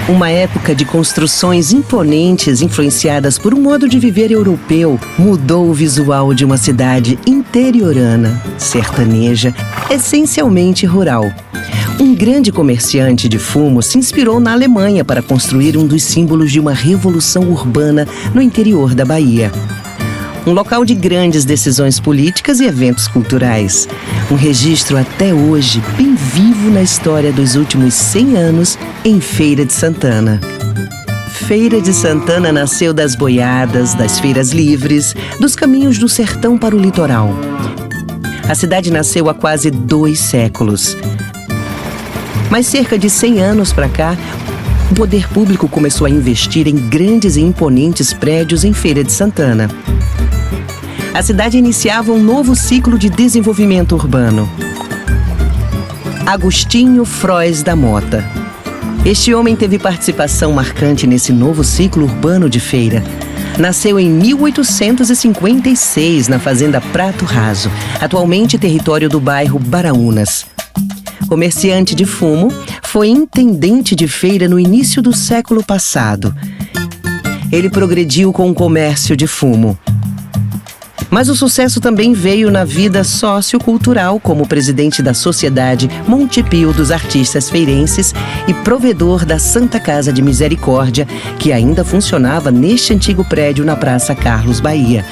Uma época de construções imponentes influenciadas por um modo de viver europeu mudou o visual de uma cidade interiorana, sertaneja, essencialmente rural. Um grande comerciante de fumo se inspirou na Alemanha para construir um dos símbolos de uma revolução urbana no interior da Bahia. Um local de grandes decisões políticas e eventos culturais. Um registro até hoje bem vivo na história dos últimos 100 anos em Feira de Santana. Feira de Santana nasceu das boiadas, das feiras livres, dos caminhos do sertão para o litoral. A cidade nasceu há quase 2 séculos. Mas cerca de 100 anos para cá, o poder público começou a investir em grandes e imponentes prédios em Feira de Santana. A cidade iniciava um novo ciclo de desenvolvimento urbano. Agostinho Frois da Mota. Este homem teve participação marcante nesse novo ciclo urbano de Feira. Nasceu em 1856 na fazenda Prato Raso, atualmente território do bairro Baraunas. Comerciante de fumo, foi intendente de Feira no início do século passado. Ele progrediu com o comércio de fumo. Mas o sucesso também veio na vida sociocultural como presidente da Sociedade Montepio dos Artistas Feirenses e provedor da Santa Casa de Misericórdia, que ainda funcionava neste antigo prédio na Praça Carlos Bahia.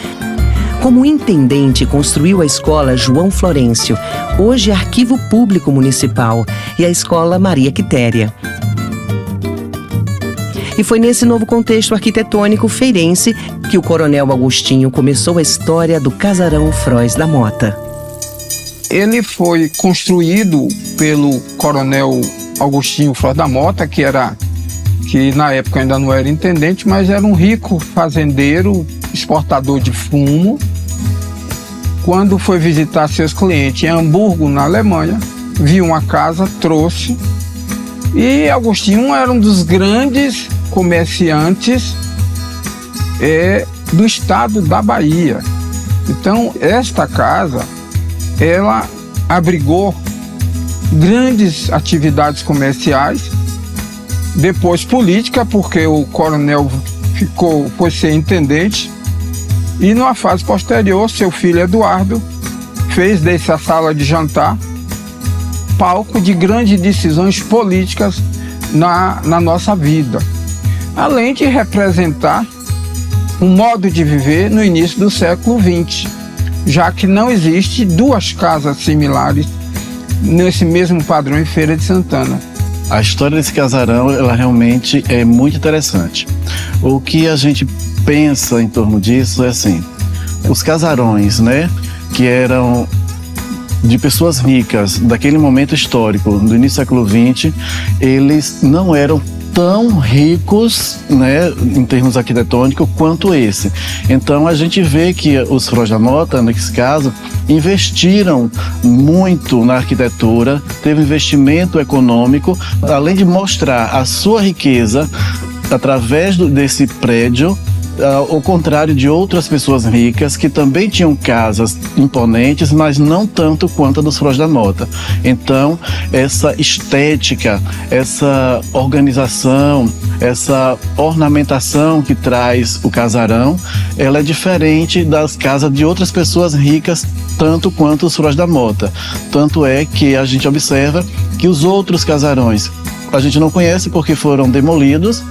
Como intendente, construiu a Escola João Florencio, hoje Arquivo Público Municipal, e a Escola Maria Quitéria. E foi nesse novo contexto arquitetônico feirense que o Coronel Agostinho começou a história do Casarão Frois da Mota. Ele foi construído pelo Coronel Agostinho Frois da Mota, que na época ainda não era intendente, mas era um rico fazendeiro, exportador de fumo. Quando foi visitar seus clientes em Hamburgo, na Alemanha, viu uma casa, trouxe. E Agostinho era um dos grandes comerciantes do estado da Bahia. Então, esta casa, ela abrigou grandes atividades comerciais, depois política, porque o coronel foi ser intendente, e numa fase posterior, seu filho Eduardo fez dessa sala de jantar palco de grandes decisões políticas na nossa vida, além de representar um modo de viver no início do século XX, já que não existe 2 casas similares nesse mesmo padrão em Feira de Santana. A história desse casarão, ela realmente é muito interessante. O que a gente pensa em torno disso é assim, os casarões, né, que eram de pessoas ricas daquele momento histórico, do início do século XX, eles não eram tão ricos, né, em termos arquitetônicos, quanto esse. Então a gente vê que os Frois da Mota, nesse caso, investiram muito na arquitetura, teve investimento econômico, além de mostrar a sua riqueza através desse prédio, ao contrário de outras pessoas ricas que também tinham casas imponentes, mas não tanto quanto a dos Frois da Mota. Então, essa estética, essa organização, essa ornamentação que traz o casarão, ela é diferente das casas de outras pessoas ricas, tanto quanto os Frois da Mota. Tanto é que a gente observa que os outros casarões a gente não conhece porque foram demolidos,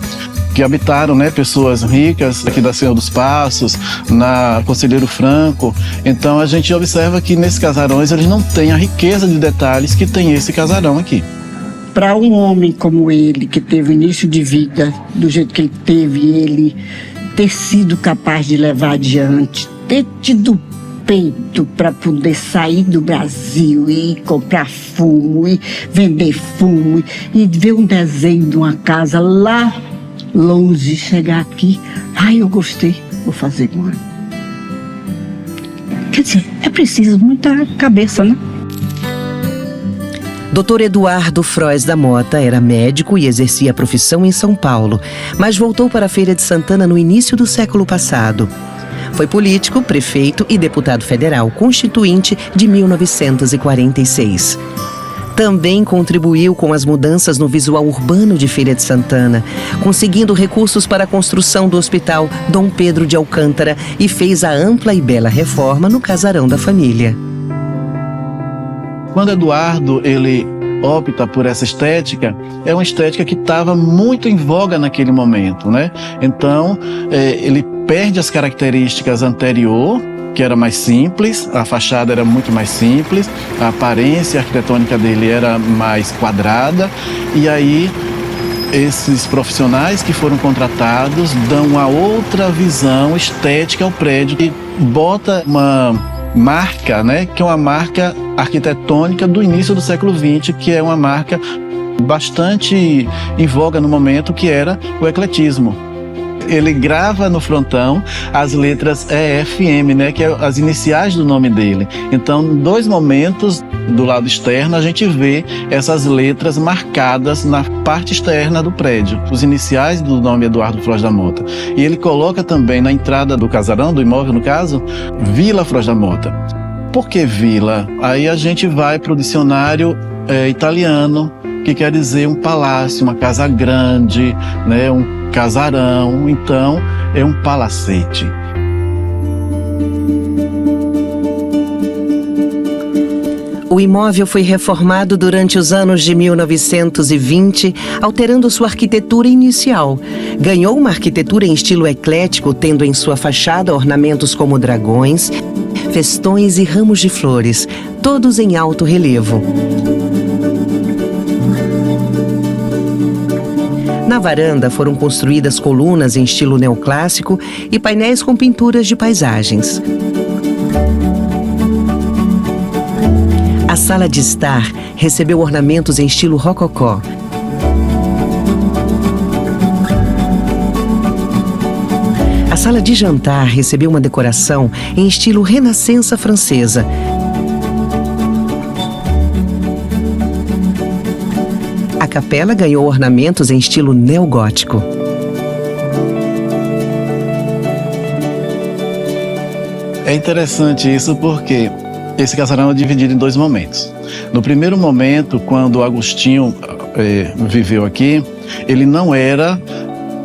que habitaram, né, pessoas ricas aqui da Senhor dos Passos, na Conselheiro Franco. Então a gente observa que nesses casarões eles não têm a riqueza de detalhes que tem esse casarão aqui. Para um homem como ele, que teve início de vida do jeito que ele teve, ele ter sido capaz de levar adiante, ter tido peito para poder sair do Brasil e comprar fumo e vender fumo e ver um desenho de uma casa lá longe, chegar aqui, eu gostei, vou fazer igual. Quer dizer, é preciso muita cabeça, né? Dr. Eduardo Frois da Mota era médico e exercia a profissão em São Paulo, mas voltou para a Feira de Santana no início do século passado. Foi político, prefeito e deputado federal constituinte de 1946. Também contribuiu com as mudanças no visual urbano de Feira de Santana, conseguindo recursos para a construção do Hospital Dom Pedro de Alcântara e fez a ampla e bela reforma no casarão da família. Quando Eduardo ele opta por essa estética, é uma estética que estava muito em voga naquele momento, né? Então, ele perde as características anterior, que era mais simples, a fachada era muito mais simples, a aparência arquitetônica dele era mais quadrada, e aí esses profissionais que foram contratados dão uma outra visão estética ao prédio e bota uma marca, né, que é uma marca arquitetônica do início do século XX, que é uma marca bastante em voga no momento, que era o ecletismo. Ele grava no frontão as letras EFM, né, que é as iniciais do nome dele. Então, em 2 momentos do lado externo, a gente vê essas letras marcadas na parte externa do prédio, os iniciais do nome Eduardo Frois da Mota. E ele coloca também na entrada do casarão, do imóvel no caso, Vila Frois da Mota. Por que Vila? Aí a gente vai para o dicionário italiano, que quer dizer um palácio, uma casa grande, né, um casarão, então é um palacete. O imóvel foi reformado durante os anos de 1920, alterando sua arquitetura inicial. Ganhou uma arquitetura em estilo eclético, tendo em sua fachada ornamentos como dragões, festões e ramos de flores, todos em alto relevo. Na varanda foram construídas colunas em estilo neoclássico e painéis com pinturas de paisagens. A sala de estar recebeu ornamentos em estilo rococó. A sala de jantar recebeu uma decoração em estilo renascença francesa. A capela ganhou ornamentos em estilo neogótico. É interessante isso porque esse casarão é dividido em 2 momentos. No primeiro momento, quando Agostinho viveu aqui, ele não era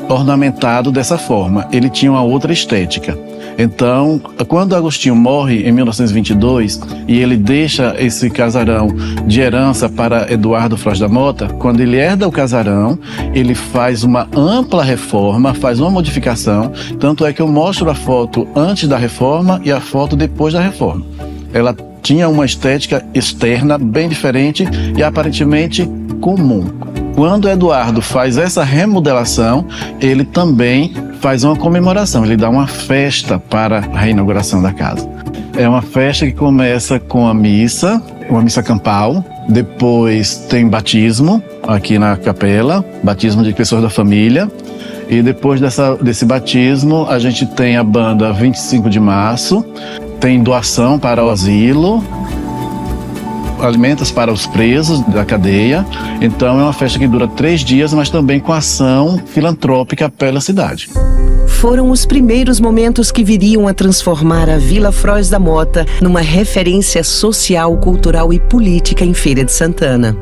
ornamentado dessa forma, ele tinha uma outra estética. Então, quando Agostinho morre em 1922 e ele deixa esse casarão de herança para Eduardo Frois da Mota, quando ele herda o casarão, ele faz uma ampla reforma, faz uma modificação, tanto é que eu mostro a foto antes da reforma e a foto depois da reforma. Ela tinha uma estética externa bem diferente e aparentemente comum. Quando Eduardo faz essa remodelação, ele também faz uma comemoração, ele dá uma festa para a reinauguração da casa. É uma festa que começa com a missa, uma missa campal, depois tem batismo aqui na capela, batismo de pessoas da família, e depois desse batismo a gente tem a banda 25 de março, tem doação para o asilo, alimentos para os presos da cadeia. Então é uma festa que dura 3 dias, mas também com ação filantrópica pela cidade. Foram os primeiros momentos que viriam a transformar a Vila Frois da Mota numa referência social, cultural e política em Feira de Santana.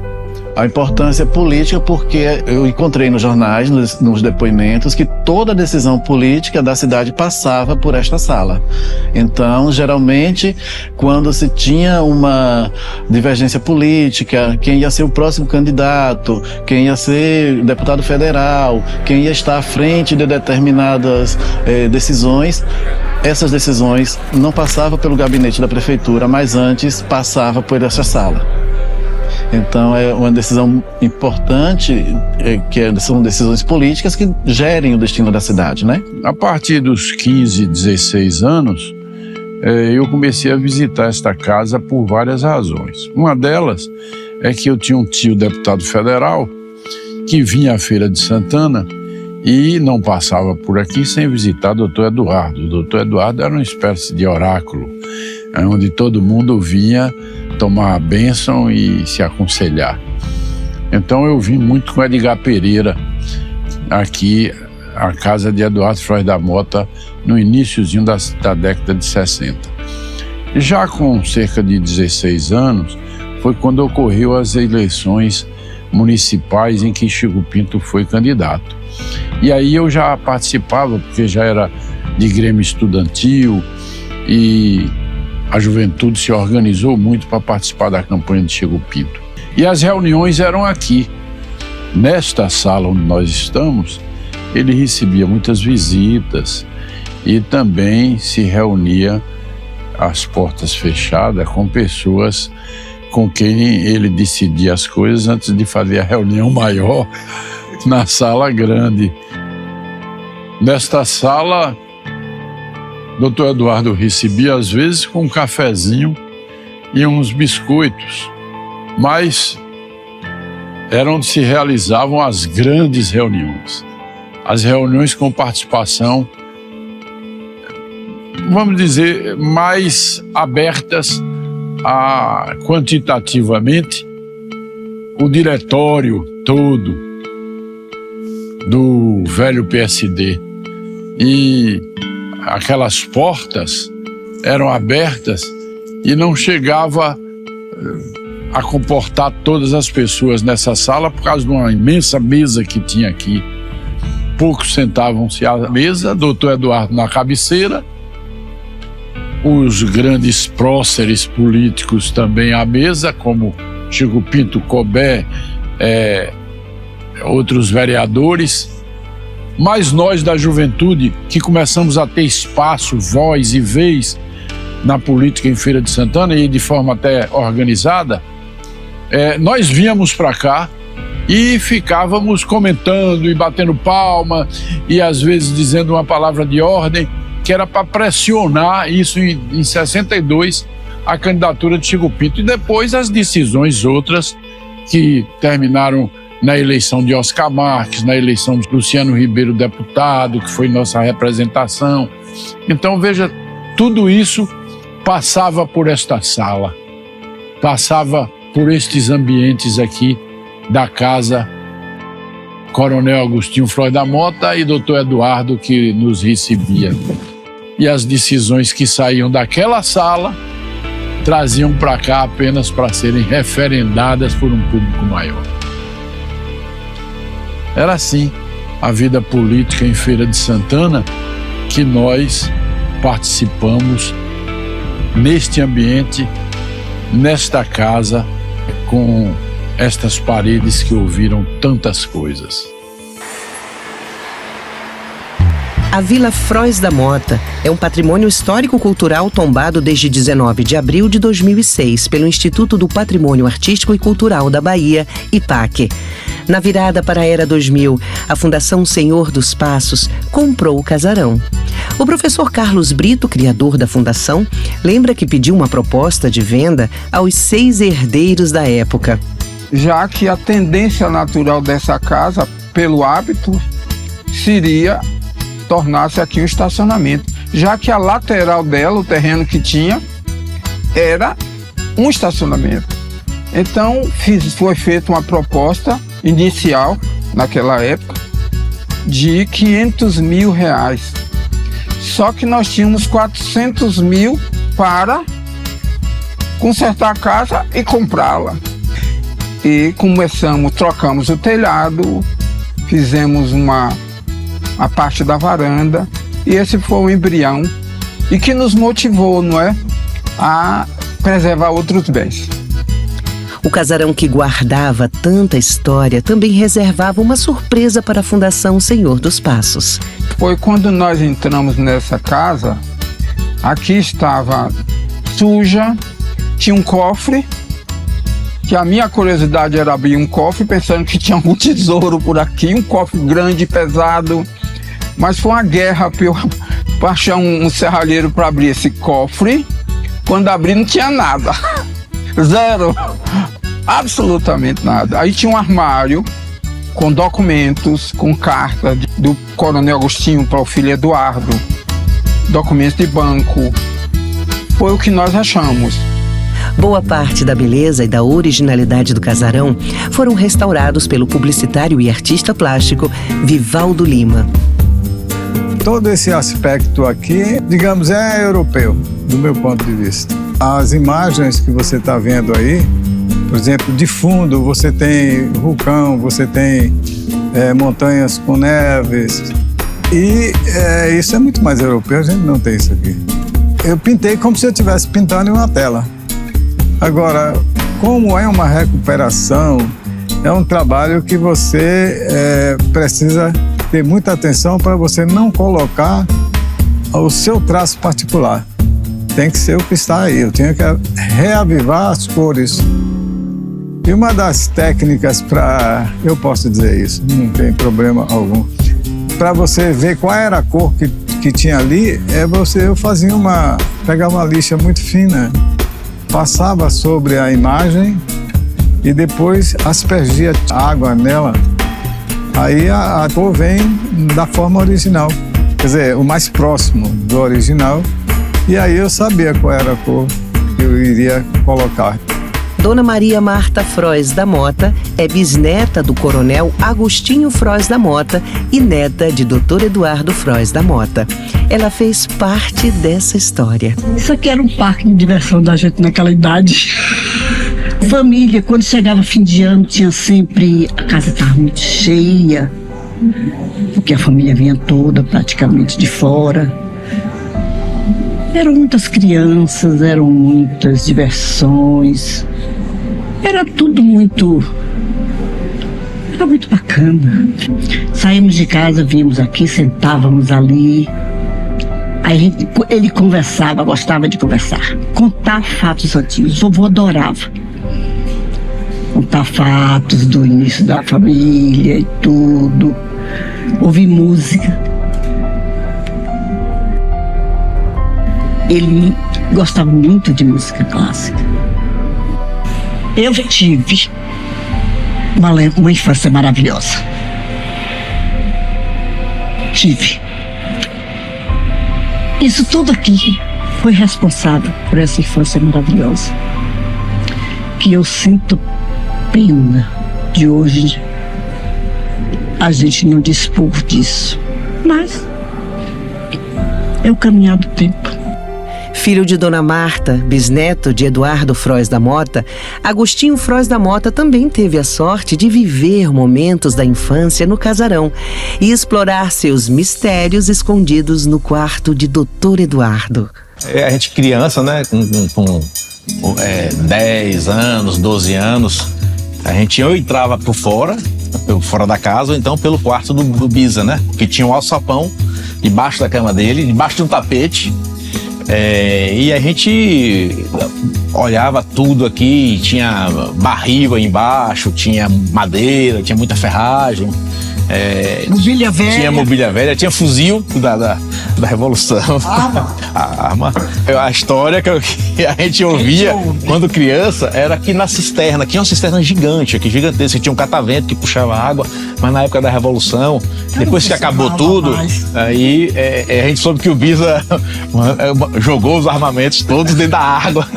A importância política, porque eu encontrei nos jornais, nos depoimentos, que toda a decisão política da cidade passava por esta sala. Então, geralmente, quando se tinha uma divergência política, quem ia ser o próximo candidato, quem ia ser deputado federal, quem ia estar à frente de determinadas decisões, essas decisões não passavam pelo gabinete da prefeitura, mas antes passava por essa sala. Então é uma decisão importante, são decisões políticas que gerem o destino da cidade, né? A partir dos 15, 16 anos, eu comecei a visitar esta casa por várias razões. Uma delas é que eu tinha um tio deputado federal que vinha à Feira de Santana e não passava por aqui sem visitar o Dr. Eduardo. O Dr. Eduardo era uma espécie de oráculo, onde todo mundo vinha tomar a bênção e se aconselhar. Então eu vim muito com Edgar Pereira aqui, a casa de Eduardo Frois da Mota, no iniciozinho da década de 60. Já com cerca de 16 anos, foi quando ocorreu as eleições municipais em que Chico Pinto foi candidato. E aí eu já participava, porque já era de grêmio estudantil e a juventude se organizou muito para participar da campanha de Chico Pinto. E as reuniões eram aqui. Nesta sala onde nós estamos, ele recebia muitas visitas e também se reunia às portas fechadas com pessoas com quem ele decidia as coisas antes de fazer a reunião maior na sala grande. Nesta sala, Dr. Eduardo recebia às vezes com um cafezinho e uns biscoitos, mas era onde se realizavam as grandes reuniões. As reuniões com participação, vamos dizer, mais abertas quantitativamente. O diretório todo do velho PSD e aquelas portas eram abertas e não chegava a comportar todas as pessoas nessa sala por causa de uma imensa mesa que tinha aqui. Poucos sentavam-se à mesa, Dr. Eduardo na cabeceira, os grandes próceres políticos também à mesa, como Chico Pinto, Cobé, outros vereadores, mas nós da juventude, que começamos a ter espaço, voz e vez na política em Feira de Santana e de forma até organizada, nós víamos para cá e ficávamos comentando e batendo palma e às vezes dizendo uma palavra de ordem, que era para pressionar isso em 62, a candidatura de Chico Pinto. E depois as decisões outras que terminaram na eleição de Oscar Marques, na eleição de Luciano Ribeiro, deputado, que foi nossa representação. Então, veja, tudo isso passava por esta sala, passava por estes ambientes aqui da casa Coronel Agostinho Flores da Mota e Dr. Eduardo, que nos recebia. E as decisões que saíam daquela sala traziam para cá apenas para serem referendadas por um público maior. Era assim a vida política em Feira de Santana, que nós participamos neste ambiente, nesta casa, com estas paredes que ouviram tantas coisas. A Vila Frois da Mota é um patrimônio histórico-cultural tombado desde 19 de abril de 2006 pelo Instituto do Patrimônio Artístico e Cultural da Bahia, IPAC. Na virada para a Era 2000, a Fundação Senhor dos Passos comprou o casarão. O professor Carlos Brito, criador da fundação, lembra que pediu uma proposta de venda aos 6 herdeiros da época. Já que a tendência natural dessa casa, pelo hábito, seria tornar-se aqui um estacionamento, já que a lateral dela, o terreno que tinha, era um estacionamento. Então, foi feita uma proposta inicial, naquela época, de R$500 mil. Só que nós tínhamos 400 mil para consertar a casa e comprá-la. E trocamos o telhado, fizemos a parte da varanda, e esse foi o embrião e que nos motivou, não é, a preservar outros bens. O casarão, que guardava tanta história, também reservava uma surpresa para a Fundação Senhor dos Passos. Foi quando nós entramos nessa casa, aqui estava suja, tinha um cofre, que a minha curiosidade era abrir um cofre pensando que tinha algum tesouro por aqui, um cofre grande, pesado. Mas foi uma guerra para achar um serralheiro para abrir esse cofre. Quando abri, não tinha nada. Zero. Absolutamente nada. Aí tinha um armário com documentos, com cartas do Coronel Agostinho para o filho Eduardo, documentos de banco. Foi o que nós achamos. Boa parte da beleza e da originalidade do casarão foram restaurados pelo publicitário e artista plástico Vivaldo Lima. Todo esse aspecto aqui, digamos, é europeu, do meu ponto de vista. As imagens que você está vendo aí Por exemplo, de fundo você tem vulcão, você tem montanhas com neves. E isso é muito mais europeu, a gente não tem isso aqui. Eu pintei como se eu estivesse pintando em uma tela. Agora, como é uma recuperação, é um trabalho que você precisa ter muita atenção para você não colocar o seu traço particular. Tem que ser o que está aí, eu tenho que reavivar as cores. E uma das técnicas para, eu posso dizer isso, não tem problema algum, para você ver qual era a cor que tinha ali, eu pegava uma lixa muito fina, passava sobre a imagem e depois aspergia água nela. Aí a cor vem da forma original, quer dizer, o mais próximo do original. E aí eu sabia qual era a cor que eu iria colocar. Dona Maria Marta Frois da Mota é bisneta do coronel Agostinho Frois da Mota e neta de Dr. Eduardo Frois da Mota. Ela fez parte dessa história. Isso aqui era um parque de diversão da gente naquela idade. Família, quando chegava fim de ano, tinha sempre... A casa estava muito cheia, porque a família vinha toda praticamente de fora. Eram muitas crianças, eram muitas diversões. Era tudo muito... Era muito bacana. Saímos de casa, vínhamos aqui, sentávamos ali. Aí ele conversava, gostava de conversar. Contar fatos antigos, o vovô adorava. Contar fatos do início da família e tudo. Ouvir música. Ele gostava muito de música clássica. Eu tive uma infância maravilhosa. Tive. Isso tudo aqui foi responsável por essa infância maravilhosa. Que eu sinto pena de hoje a gente não dispor disso. Mas é o caminhar do tempo. Filho de Dona Marta, bisneto de Eduardo Frois da Mota, Agostinho Frois da Mota também teve a sorte de viver momentos da infância no casarão e explorar seus mistérios escondidos no quarto de Dr. Eduardo. A gente criança, né, com 10 anos, 12 anos, a gente ou entrava por fora da casa, ou então pelo quarto do Bisa, né, que tinha um alçapão debaixo da cama dele, debaixo de um tapete. E a gente olhava tudo aqui, tinha barril aí embaixo, tinha madeira, tinha muita ferragem. Mobília velha. Tinha mobília velha, tinha fuzil da Revolução. Arma. A história que a gente ouvia quando criança era que na cisterna, tinha uma cisterna gigante aqui, gigantesca, tinha um catavento que puxava água, mas na época da Revolução, depois que acabou tudo, aí a gente soube que o Bisa jogou os armamentos todos dentro da água.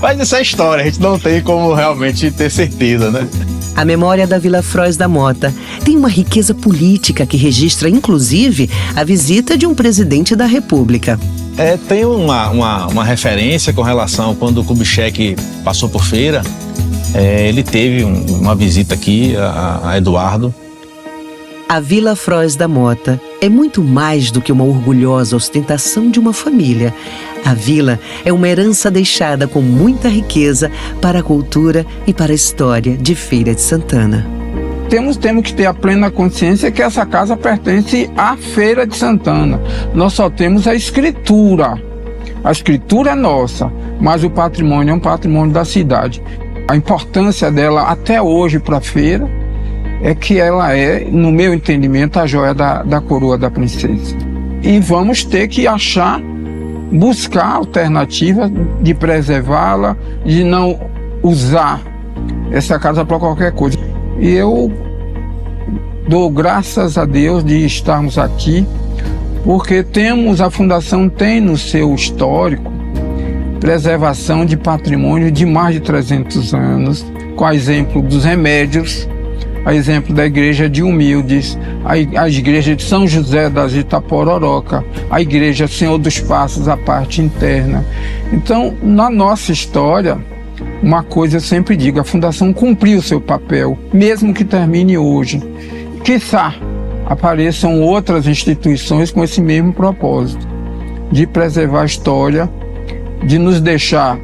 Mas essa é a história, a gente não tem como realmente ter certeza, né? A memória da Vila Frois da Mota tem uma riqueza política que registra, inclusive, a visita de um presidente da República. Tem uma referência com relação quando o Kubitschek passou por Feira, ele teve uma visita aqui a Eduardo. A Vila Frois da Mota é muito mais do que uma orgulhosa ostentação de uma família. A vila é uma herança deixada com muita riqueza para a cultura e para a história de Feira de Santana. Temos que ter a plena consciência que essa casa pertence à Feira de Santana. Nós só temos a escritura. A escritura é nossa, mas o patrimônio é um patrimônio da cidade. A importância dela até hoje para a feira é que ela é, no meu entendimento, a joia da coroa da princesa. E vamos ter que buscar alternativas de preservá-la, de não usar essa casa para qualquer coisa. E eu dou graças a Deus de estarmos aqui, porque a Fundação tem no seu histórico preservação de patrimônio de mais de 300 anos, com exemplo dos remédios, a exemplo da igreja de Humildes, a igreja de São José das Itapororoca, a igreja Senhor dos Passos, a parte interna. Então, na nossa história, uma coisa eu sempre digo, a Fundação cumpriu o seu papel, mesmo que termine hoje. Quiçá apareçam outras instituições com esse mesmo propósito, de preservar a história, de nos deixar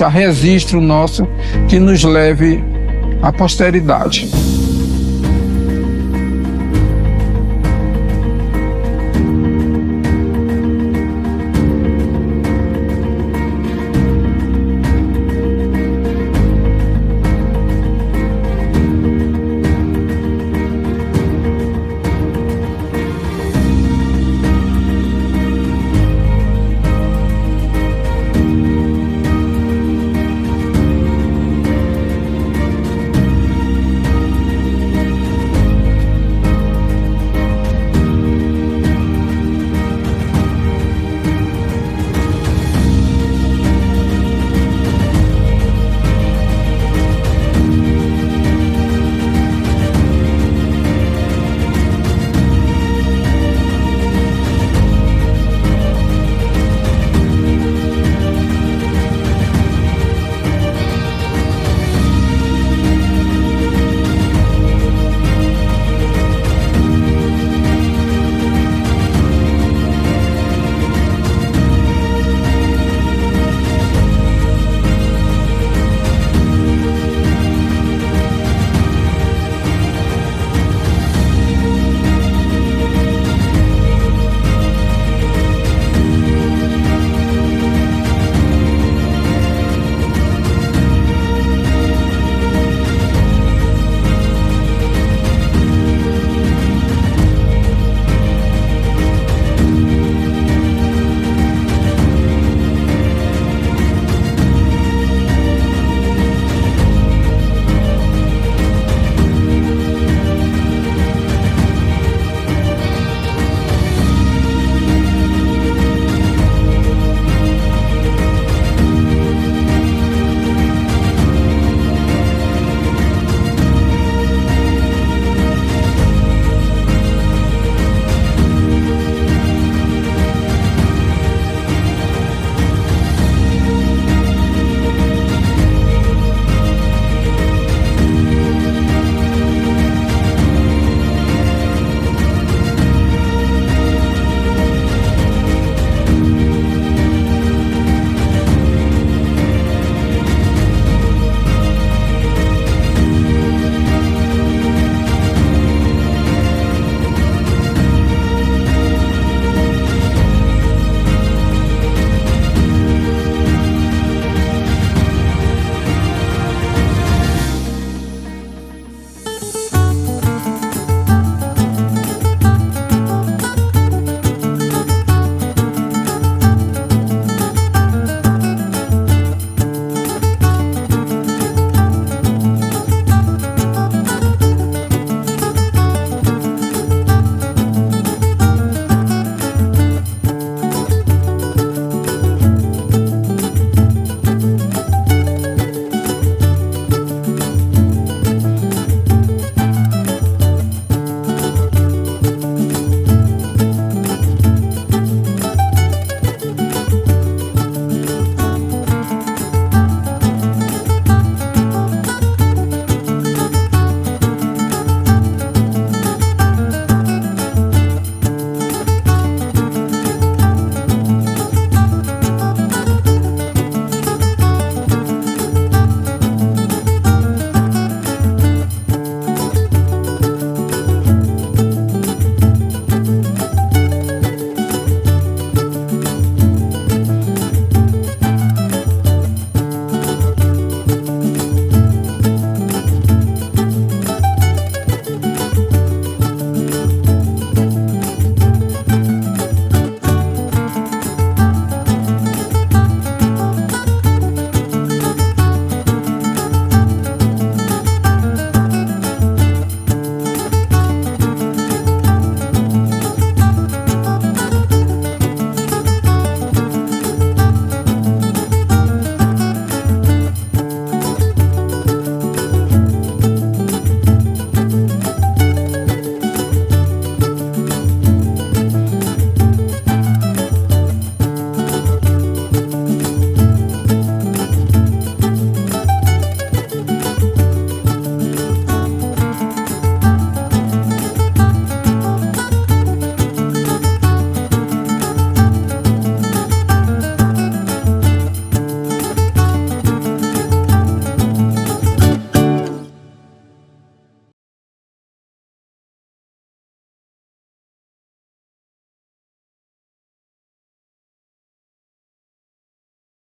registro nosso que nos leve à posteridade.